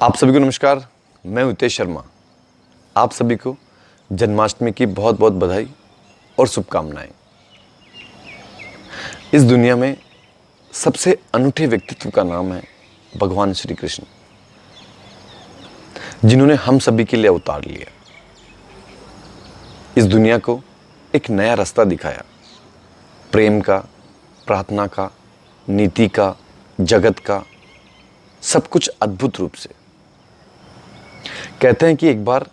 आप सभी को नमस्कार। मैं हितेश शर्मा। आप सभी को जन्माष्टमी की बहुत बहुत बधाई और शुभकामनाएं। इस दुनिया में सबसे अनूठे व्यक्तित्व का नाम है भगवान श्री कृष्ण, जिन्होंने हम सभी के लिए अवतार लिया, इस दुनिया को एक नया रास्ता दिखाया, प्रेम का, प्रार्थना का, नीति का, जगत का, सब कुछ अद्भुत रूप से। कहते हैं कि एक बार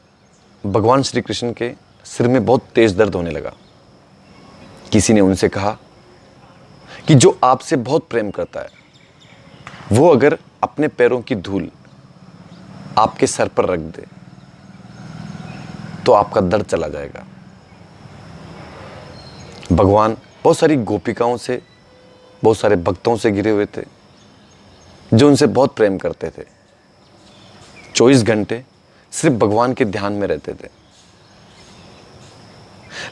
भगवान श्री कृष्ण के सिर में बहुत तेज दर्द होने लगा। किसी ने उनसे कहा कि जो आपसे बहुत प्रेम करता है वो अगर अपने पैरों की धूल आपके सर पर रख दे तो आपका दर्द चला जाएगा। भगवान बहुत सारी गोपिकाओं से, बहुत सारे भक्तों से घिरे हुए थे जो उनसे बहुत प्रेम करते थे। 24 घंटे सिर्फ भगवान के ध्यान में रहते थे,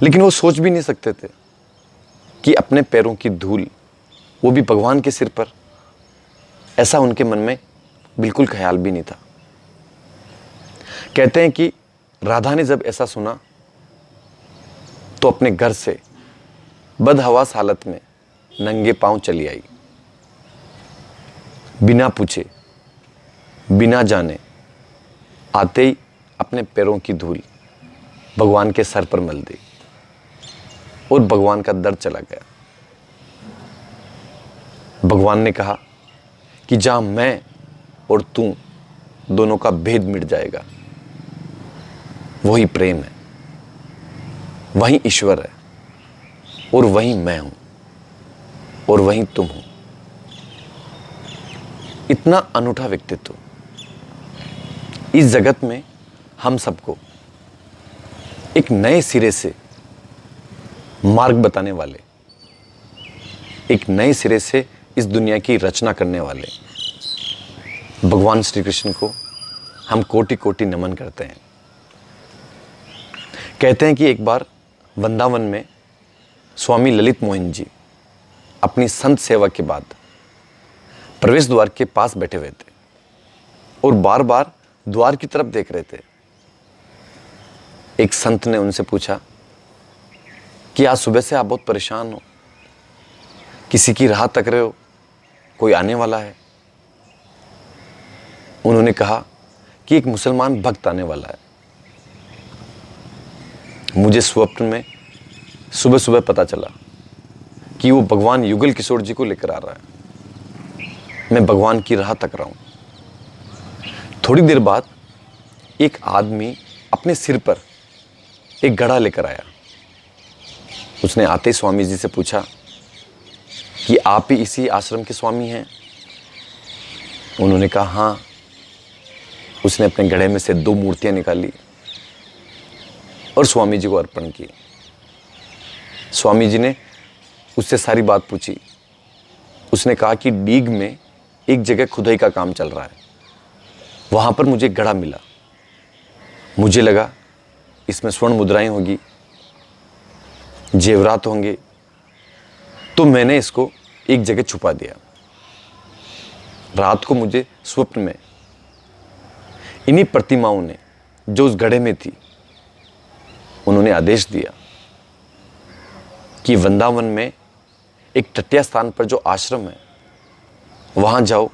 लेकिन वो सोच भी नहीं सकते थे कि अपने पैरों की धूल, वो भी भगवान के सिर पर, ऐसा उनके मन में बिल्कुल ख्याल भी नहीं था। कहते हैं कि राधा ने जब ऐसा सुना तो अपने घर से बदहवास हालत में नंगे पांव चली आई, बिना पूछे बिना जाने आते ही अपने पैरों की धूल भगवान के सर पर मल दी और भगवान का दर्द चला गया। भगवान ने कहा कि जहां मैं और तू दोनों का भेद मिट जाएगा, वही प्रेम है, वही ईश्वर है, और वही मैं हूं और वही तुम हो। इतना अनूठा व्यक्तित्व। इस जगत में हम सबको एक नए सिरे से मार्ग बताने वाले, एक नए सिरे से इस दुनिया की रचना करने वाले भगवान श्री कृष्ण को हम कोटि कोटि नमन करते हैं। कहते हैं कि एक बार वृंदावन में स्वामी ललित मोहन जी अपनी संत सेवा के बाद प्रवेश द्वार के पास बैठे हुए थे और बार बार द्वार की तरफ देख रहे थे। एक संत ने उनसे पूछा कि आज सुबह से आप बहुत परेशान हो, किसी की राह तक रहे हो, कोई आने वाला है? उन्होंने कहा कि एक मुसलमान भक्त आने वाला है। मुझे स्वप्न में सुबह सुबह पता चला कि वो भगवान युगल किशोर जी को लेकर आ रहा है। मैं भगवान की राह तक रहा हूं। थोड़ी देर बाद एक आदमी अपने सिर पर एक घड़ा लेकर आया। उसने आते ही स्वामी जी से पूछा कि आप ही इसी आश्रम के स्वामी हैं? उन्होंने कहा हाँ। उसने अपने घड़े में से 2 मूर्तियां निकाली और स्वामी जी को अर्पण की। स्वामी जी ने उससे सारी बात पूछी। उसने कहा कि डीग में एक जगह खुदाई का काम चल रहा है, वहां पर मुझे एक घड़ा मिला। मुझे लगा इसमें स्वर्ण मुद्राएं होगी, जेवरात होंगे, तो मैंने इसको एक जगह छुपा दिया। रात को मुझे स्वप्न में इन्हीं प्रतिमाओं ने, जो उस घड़े में थी, उन्होंने आदेश दिया कि वृंदावन में एक तटीय स्थान पर जो आश्रम है वहां जाओ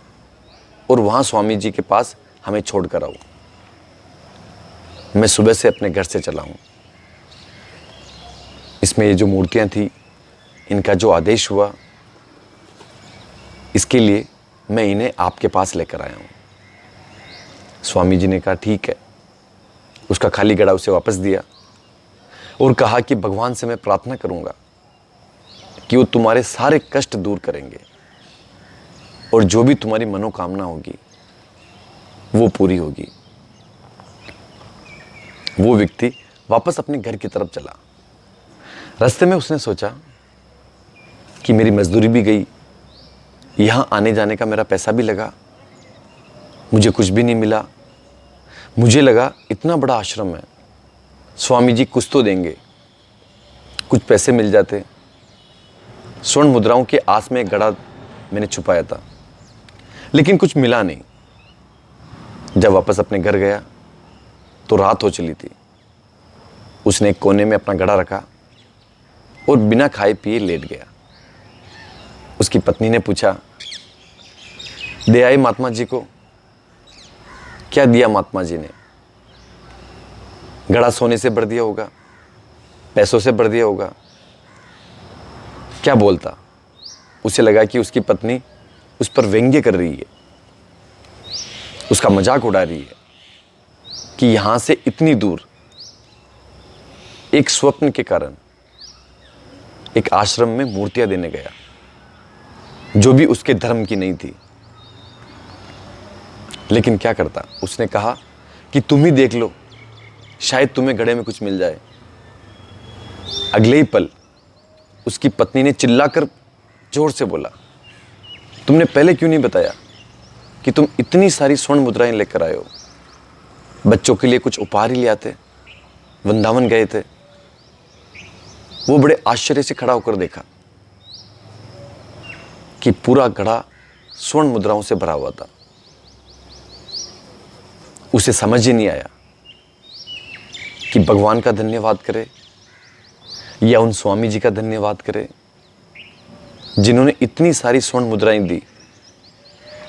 और वहां स्वामी जी के पास हमें छोड़कर आओ। मैं सुबह से अपने घर से चला हूं। इसमें ये जो मूर्तियां थी, इनका जो आदेश हुआ, इसके लिए मैं इन्हें आपके पास लेकर आया हूं। स्वामी जी ने कहा ठीक है। उसका खाली घड़ा उसे वापस दिया और कहा कि भगवान से मैं प्रार्थना करूंगा कि वो तुम्हारे सारे कष्ट दूर करेंगे और जो भी तुम्हारी मनोकामना होगी वो पूरी होगी। वो व्यक्ति वापस अपने घर की तरफ चला। रास्ते में उसने सोचा कि मेरी मजदूरी भी गई, यहां आने जाने का मेरा पैसा भी लगा, मुझे कुछ भी नहीं मिला। मुझे लगा इतना बड़ा आश्रम है, स्वामी जी कुछ तो देंगे, कुछ पैसे मिल जाते। स्वर्ण मुद्राओं के आस में एक घड़ा मैंने छुपाया था, लेकिन कुछ मिला नहीं। जब वापस अपने घर गया तो रात हो चली थी। उसने एक कोने में अपना घड़ा रखा और बिना खाए पिए लेट गया। उसकी पत्नी ने पूछा, दे आए महात्मा जी को? क्या दिया महात्मा जी ने? घड़ा सोने से भर दिया होगा, पैसों से भर दिया होगा। क्या बोलता? उसे लगा कि उसकी पत्नी उस पर व्यंग्य कर रही है, उसका मजाक उड़ा रही है कि यहां से इतनी दूर एक स्वप्न के कारण एक आश्रम में मूर्तियां देने गया जो भी उसके धर्म की नहीं थी। लेकिन क्या करता? उसने कहा कि तुम ही देख लो, शायद तुम्हें घड़े में कुछ मिल जाए। अगले ही पल उसकी पत्नी ने चिल्लाकर जोर से बोला, तुमने पहले क्यों नहीं बताया कि तुम इतनी सारी स्वर्ण मुद्राएं लेकर आए हो? बच्चों के लिए कुछ उपहार ही ले आते, वृंदावन गए थे। वो बड़े आश्चर्य से खड़ा होकर देखा कि पूरा घड़ा स्वर्ण मुद्राओं से भरा हुआ था। उसे समझ ही नहीं आया कि भगवान का धन्यवाद करे या उन स्वामी जी का धन्यवाद करे जिन्होंने इतनी सारी स्वर्ण मुद्राएं दी,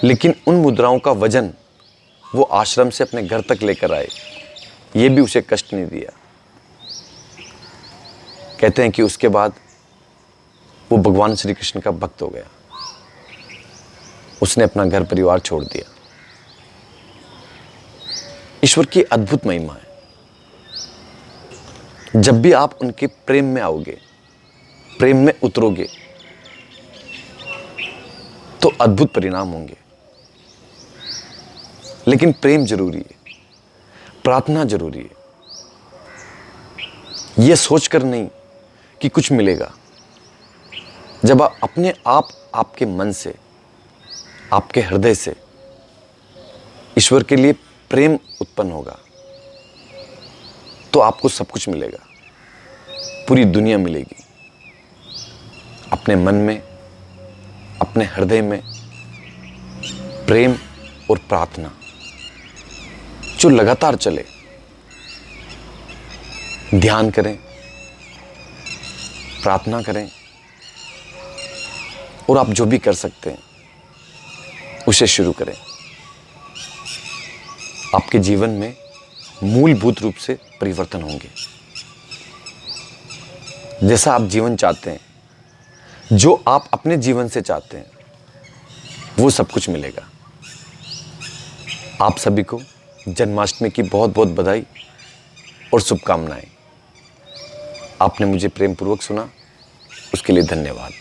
लेकिन उन मुद्राओं का वजन वो आश्रम से अपने घर तक लेकर आए, ये भी उसे कष्ट नहीं दिया। कहते हैं कि उसके बाद वो भगवान श्री कृष्ण का भक्त हो गया। उसने अपना घर परिवार छोड़ दिया। ईश्वर की अद्भुत महिमा है। जब भी आप उनके प्रेम में आओगे, प्रेम में उतरोगे, तो अद्भुत परिणाम होंगे। लेकिन प्रेम जरूरी है, प्रार्थना जरूरी है। यह सोचकर नहीं कि कुछ मिलेगा। जब आप अपने आप आपके मन से, आपके हृदय से ईश्वर के लिए प्रेम उत्पन्न होगा तो आपको सब कुछ मिलेगा, पूरी दुनिया मिलेगी। अपने मन में, अपने हृदय में प्रेम और प्रार्थना जो लगातार चले। ध्यान करें, प्रार्थना करें और आप जो भी कर सकते हैं उसे शुरू करें। आपके जीवन में मूलभूत रूप से परिवर्तन होंगे। जैसा आप जीवन चाहते हैं, जो आप अपने जीवन से चाहते हैं, वो सब कुछ मिलेगा। आप सभी को जन्माष्टमी की बहुत बहुत बधाई और शुभकामनाएं। आपने मुझे प्रेम पूर्वक सुना, उसके लिए धन्यवाद।